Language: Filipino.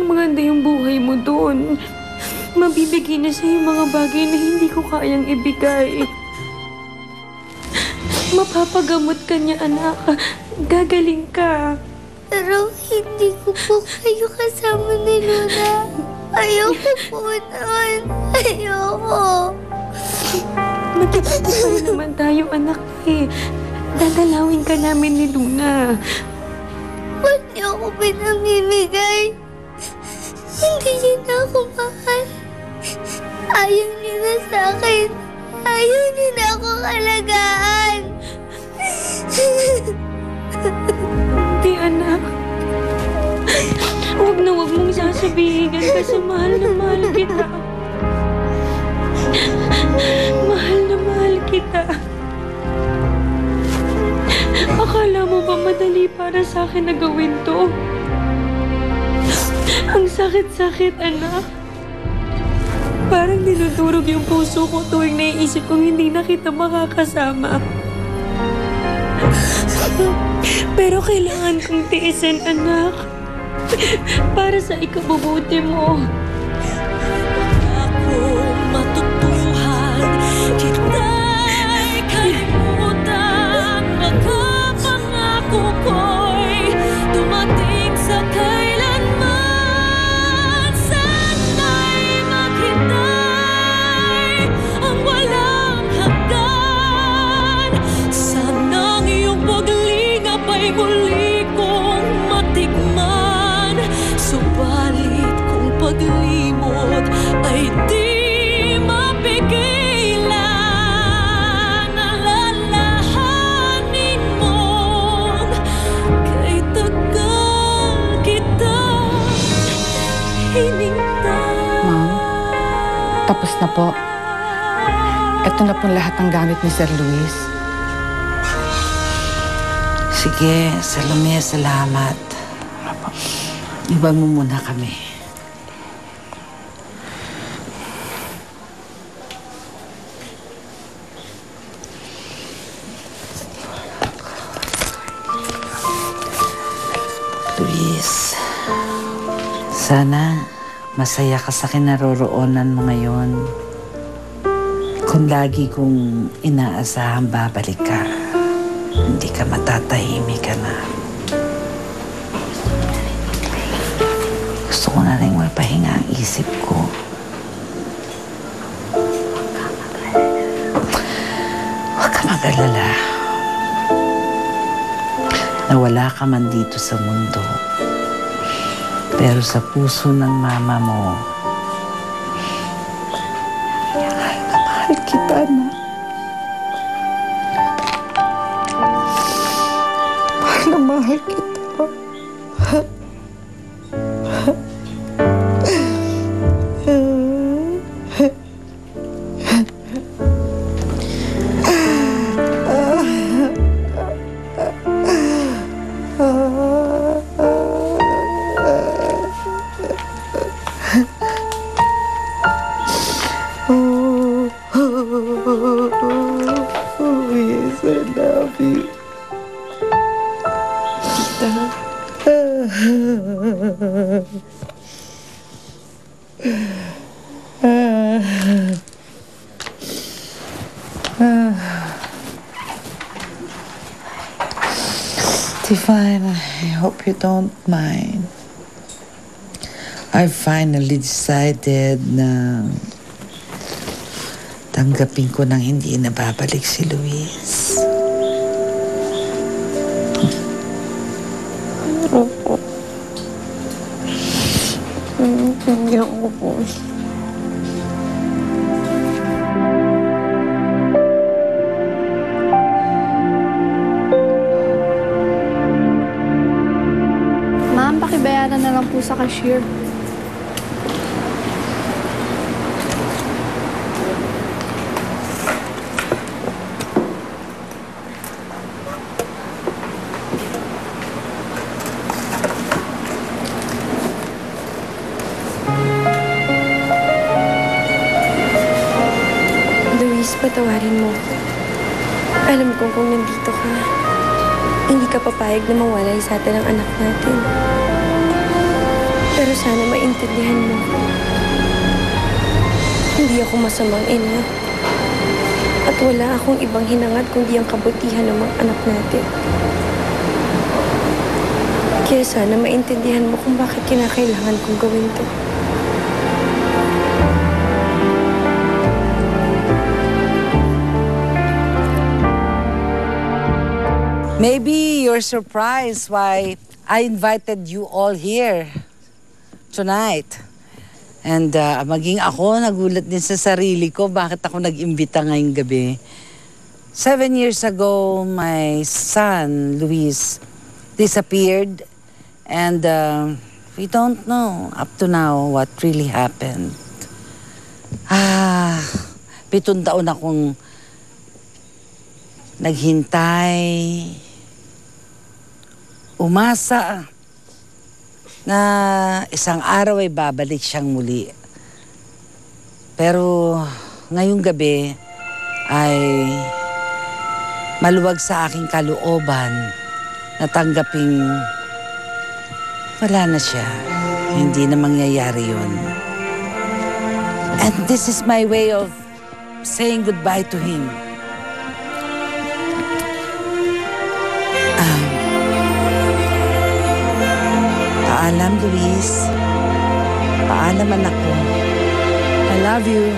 magiging maganda yung buhay mo doon. Mabibigay na sa'yo yung mga bagay na hindi ko kayang ibigay. Mapapagamot ka niya, anak. Gagaling ka. Pero hindi ko po kayo kasama ni Luna. Ayoko po nun. Ayoko. Magkikita naman tayo, anak eh. Dadalawin ka namin ni Luna. Ba't niyo ako pinamimigay? Hindi niyo na ako mahal. Ayaw niyo na sa akin. Ayaw niyo na ako alagaan. Hindi, anak. Huwag mong sasabihin kasi mahal na mahal kita. Mahal na mahal kita. Akala mo ba madali para sa akin na gawin to? Ang sakit-sakit, anak. Parang dinudurog yung puso ko tuwing naiisip kong hindi na kita makakasama. Pero kailangan kong tiisin, anak. Para sa ikabubuti mo. Ako matutuhan, kita'y kalimutan. Nakapangako ko'y dumating sa kailanman. Sana'y maghintay ang walang hanggan. Sanang iyong paglingap ay muli kong matikman. Subalit kung paglimot ay di mapigilan, alalahanin mong kay tagal kita hinintay. Ma'am, tapos na po. Ito na po lahat ng gamit ni Sir Luis. Sige, Salome, salamat. Iwan mo muna kami. Luis, sana masaya ka sa kinaroroonan mo ngayon. Kung lagi kong inaasahan babalik ka, hindi ka matatahimik ka na. Gusto ko na rin mapahinga ang isip ko. Huwag ka mag-alala. Nawala ka man dito sa mundo. Pero sa puso ng mama mo, mahal na mahal kita na. Mahal na mahal kita. Oh, yes, I love you. Divine, I hope you don't mind. I finally decided na tanggapin ko nang hindi na babalik si Luis. Opo. Tingnan ko po. Ma'am, pakibayaran na lang po sa cashier. Patawarin mo ko. Alam ko kung nandito ka, hindi ka papayag na mawalay sa atin ang anak natin. Pero sana maintindihan mo ko. Hindi ako masamang ina. At wala akong ibang hinangad kundi ang kabutihan ng mga anak natin. Kaya sana maintindihan mo kung bakit kinakailangan kong gawin to. Maybe you're surprised why I invited you all here tonight. And maging ako, nagulat din sa sarili ko bakit ako nag-imbita ngayong gabi. 7 years ago, my son, Luis, disappeared. And we don't know up to now what really happened. 7 taon akong naghintay, umasa na isang araw ay babalik siyang muli. Pero ngayong gabi ay maluwag sa aking kalooban na tanggaping wala na siya. Hindi na mangyayari yun. And this is my way of saying goodbye to him. Paalam, Luis. Paalam, anak ko. I love you.